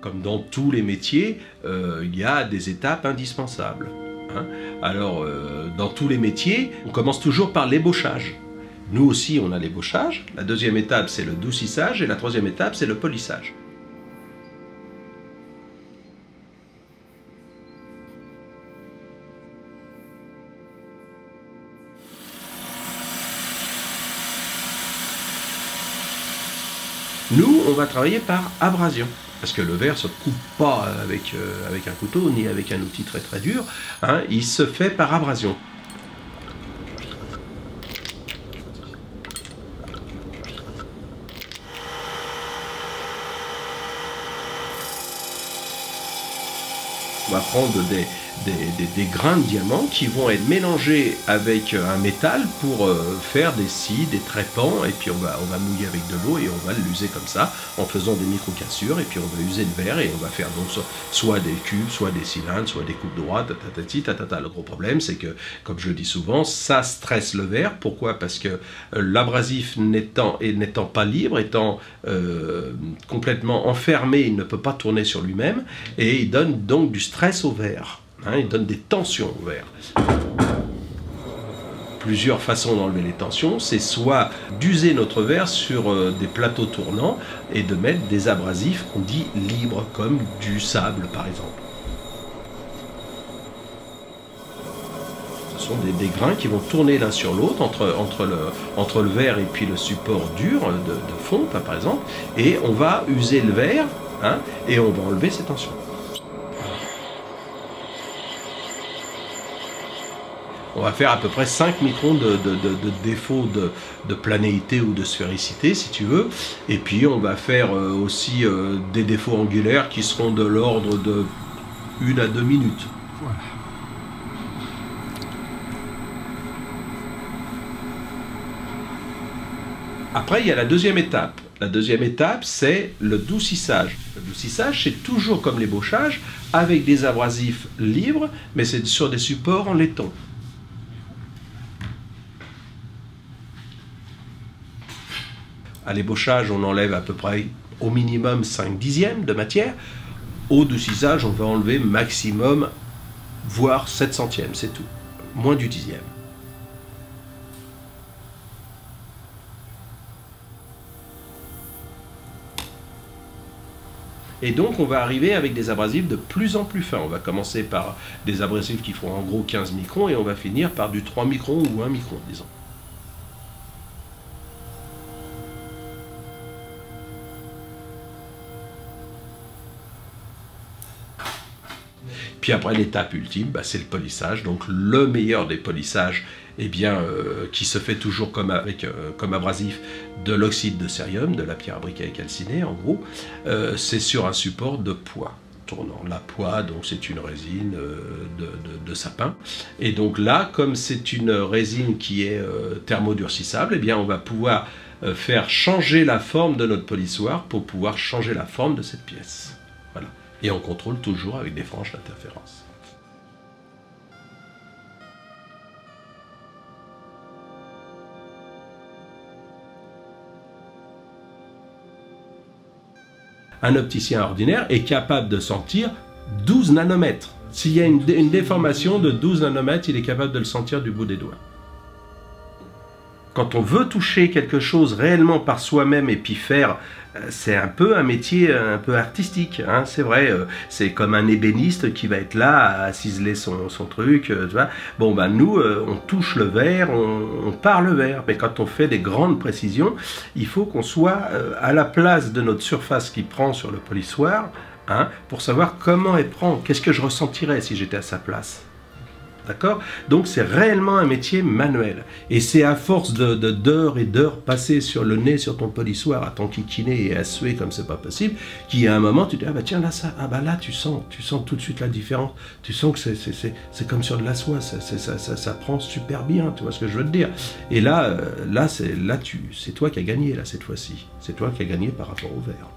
Comme dans tous les métiers, il y a des étapes indispensables. Hein. Alors, dans tous les métiers, on commence toujours par l'ébauchage. Nous aussi, on a l'ébauchage. La deuxième étape, c'est le doucissage. Et la troisième étape, c'est le polissage. Nous, on va travailler par abrasion. Parce que le verre ne se coupe pas avec un couteau, ni avec un outil très très dur. Hein, il se fait par abrasion. On va prendre des grains de diamant qui vont être mélangés avec un métal pour faire des scies, des trépans, et puis on va mouiller avec de l'eau et on va l'user comme ça en faisant des micro-cassures, et puis on va user le verre et on va faire donc soit des cubes, soit des cylindres, soit des coupes droites, tatata. Le gros problème, c'est que, comme je le dis souvent, ça stresse le verre. Pourquoi? Parce que l'abrasif n'étant pas libre, étant complètement enfermé, il ne peut pas tourner sur lui-même, et il donne donc du stress au verre. Hein, il donne des tensions au verre. Plusieurs façons d'enlever les tensions, c'est soit d'user notre verre sur des plateaux tournants et de mettre des abrasifs qu'on dit libres, comme du sable par exemple. Ce sont des grains qui vont tourner l'un sur l'autre entre le verre et puis le support dur de fonte par exemple, et on va user le verre, hein, et on va enlever ces tensions. On va faire à peu près 5 microns de défaut de planéité ou de sphéricité, si tu veux. Et puis on va faire aussi des défauts angulaires qui seront de l'ordre de 1 à 2 minutes. Voilà. Après, il y a la deuxième étape. La deuxième étape, c'est le doucissage. Le doucissage, c'est toujours comme l'ébauchage, avec des abrasifs libres, mais c'est sur des supports en laiton. À l'ébauchage, on enlève à peu près au minimum 5/10 de matière. Au doucissage, on va enlever maximum, voire 7/100, c'est tout. Moins du 10e. Et donc, on va arriver avec des abrasifs de plus en plus fins. On va commencer par des abrasifs qui font en gros 15 microns et on va finir par du 3 microns ou 1 micron, disons. Puis après, l'étape ultime, c'est le polissage. Donc le meilleur des polissages, eh bien, qui se fait toujours comme abrasif de l'oxyde de cérium, de la pierre à briquet calcinée en gros, c'est sur un support de poix tournant. La poix, donc c'est une résine de sapin. Et donc là, comme c'est une résine qui est thermodurcissable, eh bien on va pouvoir faire changer la forme de notre polissoir pour pouvoir changer la forme de cette pièce. Voilà. Et on contrôle toujours avec des franges d'interférence. Un opticien ordinaire est capable de sentir 12 nanomètres. S'il y a une déformation de 12 nanomètres, il est capable de le sentir du bout des doigts. Quand on veut toucher quelque chose réellement par soi-même et puis faire, c'est un peu un métier un peu artistique, hein, c'est vrai, c'est comme un ébéniste qui va être là à ciseler son truc, tu vois. Bon, nous, on touche le verre, on part le verre, mais quand on fait des grandes précisions, il faut qu'on soit à la place de notre surface qui prend sur le polissoir, hein, pour savoir comment elle prend, qu'est-ce que je ressentirais si j'étais à sa place. D'accord? Donc c'est réellement un métier manuel. Et c'est à force d'heures et d'heures passées sur le nez, sur ton polissoir, à t'enquiquiner et à suer comme c'est pas possible, qu'il y a un moment, tu te dis, ah bah tiens, là, ça, ah bah là, tu sens tout de suite la différence. Tu sens que c'est comme sur de la soie, ça prend super bien, tu vois ce que je veux te dire. Et là c'est toi qui as gagné, là, cette fois-ci. C'est toi qui as gagné par rapport au verre.